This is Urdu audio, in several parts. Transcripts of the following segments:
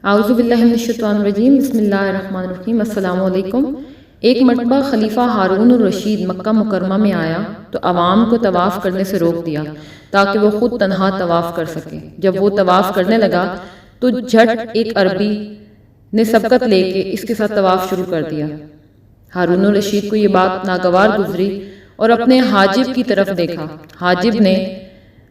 اعوذ باللہ من الشیطان الرجیم، بسم اللہ الرحمن الرحیم۔ السلام علیکم۔ ایک مرتبہ خلیفہ ہارون الرشید مکہ مکرمہ میں آیا تو عوام کو طواف کرنے سے روک دیا تاکہ وہ خود تنہا طواف کر سکے۔ جب وہ طواف کرنے لگا تو جھٹ ایک عربی نے سبقت لے کے اس کے ساتھ طواف شروع کر دیا۔ ہارون الرشید کو یہ بات ناگوار گزری اور اپنے حاجب کی طرف دیکھا۔ حاجب نے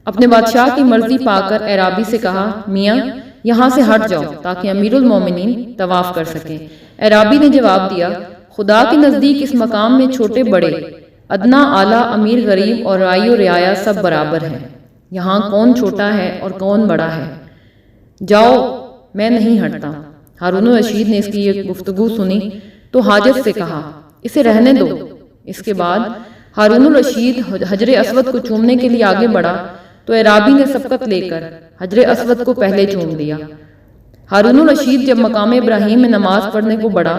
اپنے بادشاہ کی مرضی پا کر اعرابی سے کہا، میاں یہاں سے ہٹ جاؤ تاکہ امیر المومنین طواف کر سکیں۔ اعرابی نے جواب دیا، خدا کے نزدیک اس مقام میں چھوٹے بڑے، ادنا اعلیٰ، امیر غریب اور رائی و رعایا سب برابر ہیں۔ یہاں کون چھوٹا ہے اور کون بڑا ہے؟ جاؤ، میں نہیں ہٹتا۔ ہارون الرشید نے اس کی یہ گفتگو سنی تو حاجب سے کہا، اسے رہنے دو۔ اس کے بعد ہارون الرشید حجر اسود کو چومنے کے لیے آگے بڑھا تو اعرابی نے سبقت لے کر حجر اسود کو پہلے چوم لیا۔ ہارون الرشید جب مقام ابراہیم میں نماز پڑھنے کو بڑھا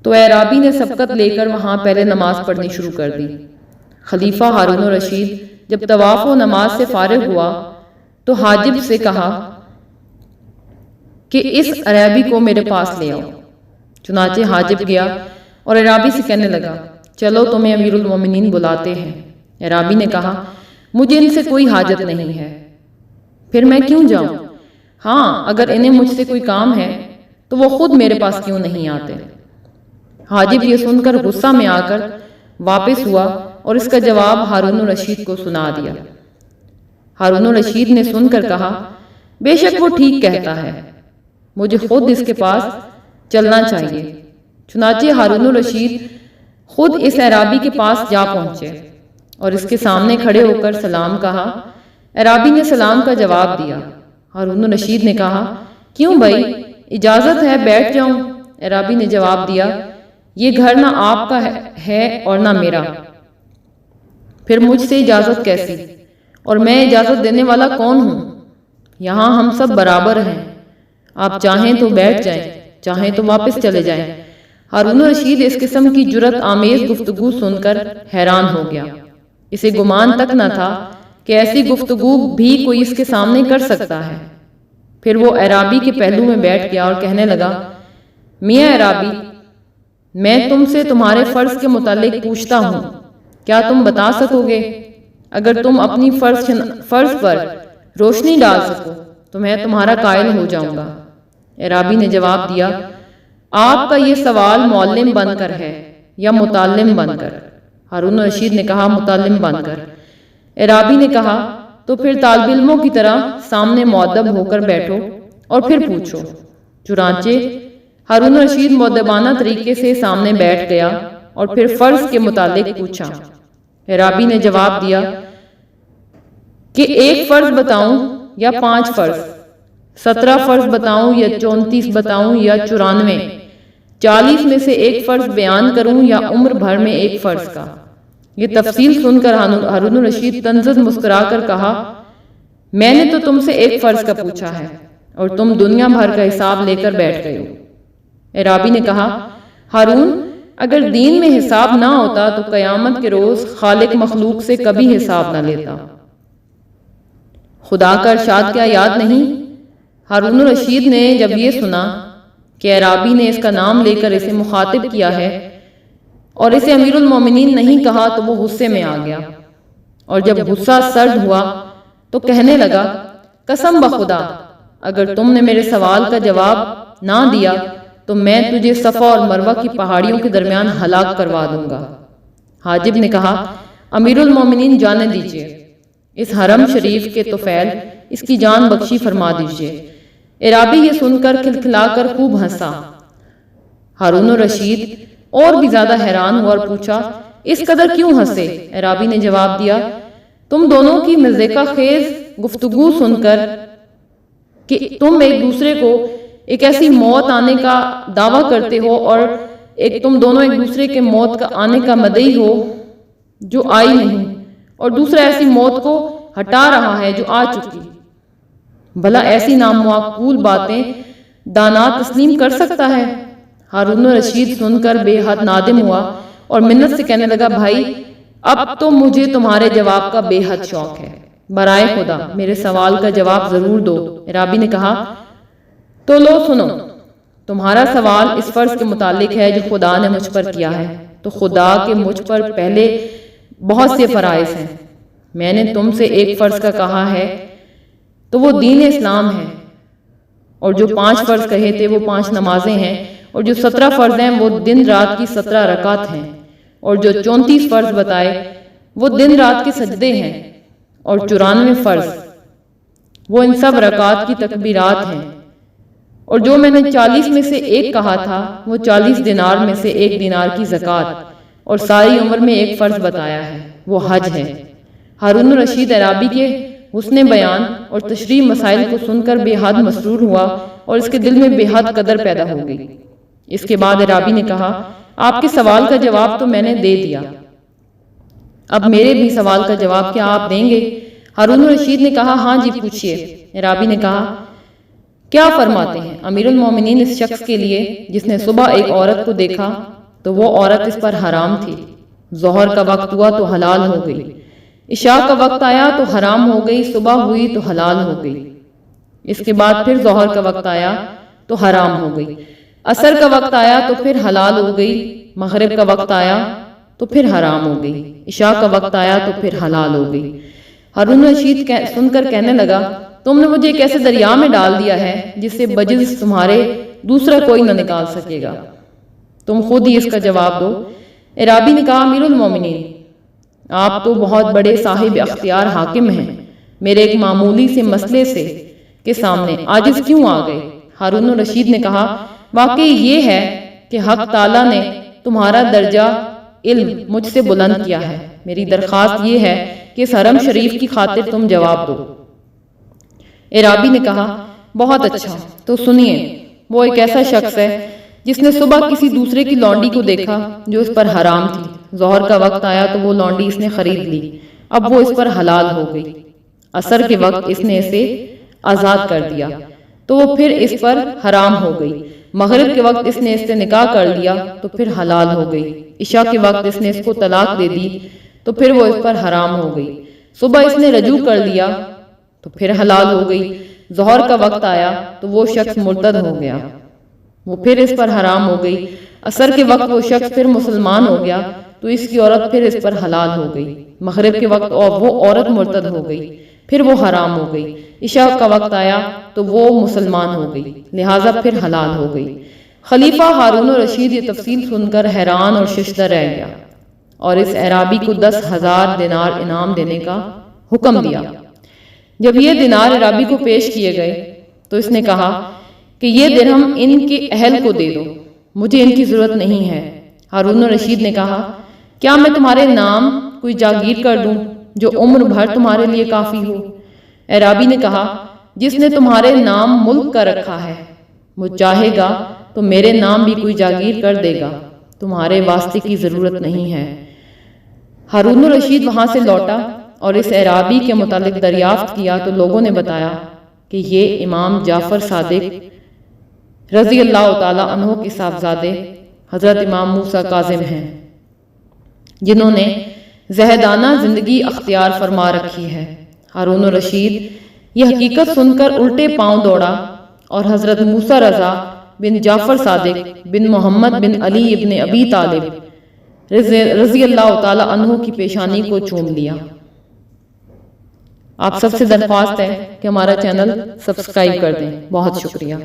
تو اعرابی نے سبقت لے کر وہاں پہلے نماز پڑھنی شروع کر دی۔ خلیفہ ہارون الرشید جب طواف و نماز سے فارغ ہوا تو حاجب سے کہا کہ اس اعرابی کو میرے پاس لے آؤ۔ چنانچہ حاجب گیا اور اعرابی سے کہنے لگا، چلو تمہیں امیر المومنین بلاتے ہیں۔ اعرابی نے کہا، مجھے ان سے کوئی حاجت نہیں ہے، پھر میں کیوں جاؤں؟ ہاں، اگر انہیں مجھ سے کوئی کام ہے تو وہ خود میرے پاس کیوں نہیں آتے؟ حاجب یہ سن کر غصہ میں آ کر واپس ہوا اور اس کا جواب ہارون الرشید کو سنا دیا۔ ہارون الرشید نے سن کر کہا، بے شک وہ ٹھیک کہتا ہے، مجھے خود اس کے پاس چلنا چاہیے۔ چنانچہ ہارون الرشید خود اس اعرابی کے پاس جا پہنچے اور اس کے سامنے کھڑے ہو کر سلام کہا۔ اعرابی نے سلام کا جواب دیا۔ ہارون الرشید نے کہا، کیوں بھائی، اجازت ہے بیٹھ جاؤں؟ اعرابی نے جواب دیا، یہ گھر نہ آپ کا ہے اور نہ میرا، پھر مجھ سے اجازت کیسی؟ اور میں اجازت دینے والا کون ہوں؟ یہاں ہم سب برابر ہیں، آپ چاہیں تو بیٹھ جائیں، چاہیں تو واپس چلے جائیں۔ ہارون الرشید اس قسم کی جرأت آمیز گفتگو سن کر حیران ہو گیا۔ اسے گمان تک نہ تھا کہ ایسی گفتگو بھی کوئی اس کے سامنے کر سکتا ہے۔ پھر وہ اعرابی کے پہلو میں بیٹھ گیا اور کہنے لگا، میاں اعرابی، میں تم سے تمہارے فرض کے متعلق پوچھتا ہوں، کیا تم بتا سکو گے؟ اگر تم اپنی فرض پر روشنی ڈال سکو تو میں تمہارا قائل ہو جاؤں گا۔ اعرابی نے جواب دیا، آپ کا یہ سوال معلم بن کر ہے یا متعلم بن کر؟ ہارون الرشید نے کہا، متعلم بن کر۔ اعرابی نے کہا، تو پھر طالب علموں کی طرح سامنے مؤدب ہو کر بیٹھو اور پھر پوچھو۔ چنانچہ ہارون الرشید مؤدبانہ طریقے سے سامنے بیٹھ گیا اور پھر فرض کے متعلق پوچھا۔ اعرابی نے جواب دیا کہ 1 فرض بتاؤں یا 5 فرض، 17 فرض بتاؤں یا 34 بتاؤں یا 94، 40 میں سے 1 فرض بیان کروں یا عمر بھر میں 1 فرض کا؟ یہ تفصیل سن کر ہارون الرشید طنزاً مسکرا کر کہا، میں نے تو تم سے 1 فرض کا پوچھا ہے اور تم دنیا بھر کا حساب لے کر بیٹھ گئے ہو۔ اعرابی نے کہا، ہارون، اگر دین میں حساب نہ ہوتا تو قیامت کے روز خالق مخلوق سے کبھی حساب نہ لیتا۔ خدا کا ارشاد کیا یاد نہیں؟ ہارون الرشید نے جب یہ سنا کہ اعرابی نے اس کا نام لے کر اسے مخاطب کیا ہے اور اسے امیر المومنین نہیں کہا تو وہ غصے میں آ گیا، اور جب غصہ سرد ہوا تو کہنے لگا، قسم بخدا، اگر تم نے میرے سوال کا جواب نہ دیا تو میں تجھے صفا اور مروہ کی پہاڑیوں کے درمیان ہلاک کروا دوں گا۔ حاجب نے کہا، امیر المومنین جانے دیجیے، اس حرم شریف کے طفیل اس کی جان بخشی فرما دیجیے۔ اعرابی یہ سن کر کھلکھلا کر خوب ہنسا۔ ہارون الرشید اور بھی زیادہ حیران ہوا اور پوچھا، اس قدر کیوں ہنسے؟ اعرابی نے جواب دیا، تم دونوں کی مضحکہ خیز گفتگو سن کر کہ تم ایک دوسرے کو ایک ایسی موت آنے کا دعویٰ کرتے ہو اور تم دونوں ایک دوسرے کے موت کا آنے کا مدعی ہو جو آئی نہیں، اور دوسرا ایسی موت کو ہٹا رہا ہے جو آ چکی۔ بھلا ایسی نامعقول باتیں دانا تسلیم کر سکتا ہے؟ ہارون الرشید سن کر بے حد نادم ہوا اور منت سے کہنے لگا، بھائی اب تو مجھے تمہارے جواب کا بے حد شوق ہے، برائے خدا میرے سوال کا جواب ضرور دو۔ اعرابی نے کہا، تو لو سنو، تمہارا سوال اس فرض کے متعلق ہے جو خدا نے مجھ پر کیا ہے، تو خدا کے مجھ پر پہلے بہت سے فرائض ہیں۔ میں نے تم سے ایک فرض کا کہا ہے تو وہ دین اسلام ہے، اور جو 5 فرض کہے تھے وہ 5 نمازیں ہیں، اور جو 17 فرض ہیں وہ دن رات کی 17 رکعت ہیں، اور جو 34 فرض بتائے وہ دن رات کے سجدے ہیں، اور 94 فرض وہ ان سب رکعات کی تکبیرات ہیں، اور جو میں نے 40 میں سے ایک کہا تھا وہ 40 دینار میں سے 1 دینار کی زکوٰۃ، اور ساری عمر میں ایک فرض بتایا ہے، وہ حج ہے۔ ہارون الرشید عرابی کے حسن بیان اور تشریح مسائل کو سن کر بے حد مسرور ہوا، اور اس کے دل میں بے حد قدر پیدا ہو گئی۔ اس کے بعد عرابی نے کہا، آپ کے سوال کا جواب تو میں نے دے دیا، اب میرے بھی سوال کا جواب کیا آپ دیں گے؟ ہارون الرشید نے کہا، ہاں جی پوچھئے۔ عرابی نے کہا، کیا فرماتے ہیں امیر المومنین اس شخص کے لیے جس نے صبح ایک عورت کو دیکھا تو وہ عورت اس پر حرام تھی، ظہر کا وقت ہوا تو حلال ہو گئی، عشاء کا وقت آیا تو حرام ہو گئی، صبح ہوئی تو حلال ہو گئی، اس کے بعد پھر ظہر کا وقت آیا تو حرام ہو گئی، عصر کا وقت آیا تو پھر حلال ہو گئی، مغرب کا وقت آیا تو پھر حرام ہو گئی، عشاء کا وقت آیا تو پھر حلال ہو گئی۔ ہارون رشید سن کر کہنے لگا، تم نے مجھے ایک ایسے دریا میں ڈال دیا ہے جس سے بجز تمہارے دوسرا کوئی نہ نکال سکے گا، تم خود ہی اس کا جواب دو۔ عرابی نے کہا، امیر المومنین آپ تو بہت بڑے صاحب اختیار حاکم ہیں، میرے ایک معمولی سے مسئلے سے کے سامنے عاجز کیوں آ گئے؟ ہارون الرشید نے کہا، واقعی یہ ہے کہ حق تعالیٰ نے تمہارا درجہ علم مجھ سے بلند کیا ہے، میری درخواست یہ ہے کہ اس حرم شریف کی خاطر تم جواب دو۔ عرابی نے کہا، بہت اچھا، تو سنیے، وہ ایک ایسا شخص ہے جس نے صبح کسی دوسرے کی لونڈی کو دیکھا جو اس پر حرام تھی، ظہر کا وقت آیا تو وہ لونڈی اس نے خرید لی، اب وہ اس پر حلال ہو گئی، عصر کے وقت اس نے اسے آزاد کر دیا تو وہ پھر اس پر حرام ہو گئی، مغرب کے وقت اس نے اس سے نکاح کر لیا تو پھر حلال ہو گئی، عشاء کے وقت اس نے اس کو طلاق دے دی تو پھر وہ اس پر حرام ہو گئی، صبح اس نے رجوع کر لیا تو پھر حلال ہو گئی، ظہر کا وقت آیا تو وہ شخص مرتد ہو گیا، وہ پھر اس پر حرام ہو گئی، عصر کے وقت وہ شخص پھر مسلمان ہو گیا تو اس کی عورت پھر اس پر حلال ہو گئی، مغرب کے وقت وہ عورت مرتد ہو گئی، پھر وہ حرام ہو گئی، عشاء کا وقت آیا تو وہ مسلمان ہو گئی، لہٰذا پھر حلال ہو گئی۔ خلیفہ ہارون الرشید یہ تفصیل سن کر حیران اور ششدر رہ گیا، اور اس اعرابی کو 10,000 دینار انعام دینے کا حکم دیا۔ جب یہ دینار عرابی کو پیش کیے گئے تو اس نے کہا کہ یہ درہم ان کے اہل کو دے دو، مجھے ان کی ضرورت نہیں ہے۔ ہارون الرشید نے کہا، کیا میں تمہارے نام کوئی جاگیر کر دوں جو عمر بھر تمہارے لیے کافی ہو؟ عرابی نے کہا، جس نے تمہارے نام ملک کا رکھا ہے وہ چاہے گا تو میرے نام بھی کوئی جاگیر کر دے گا، تمہارے واسطے کی ضرورت نہیں ہے۔ ہارون الرشید وہاں سے لوٹا اور اس اعرابی کے متعلق دریافت کیا تو لوگوں نے بتایا کہ یہ امام جعفر صادق رضی اللہ تعالیٰ عنہ کے صاحبزادے حضرت امام موسیٰ کاظم ہیں، جنہوں نے زہدانہ زندگی اختیار فرما رکھی ہے۔ ہارون الرشید یہ حقیقت سن کر الٹے پاؤں دوڑا اور حضرت موسیٰ رضا بن جعفر صادق بن محمد بن علی ابن ابی طالب رضی اللہ تعالیٰ عنہ کی پیشانی کو چوم لیا۔ آپ سب سے درخواست ہے کہ ہمارا چینل سبسکرائب کر دیں، بہت شکریہ۔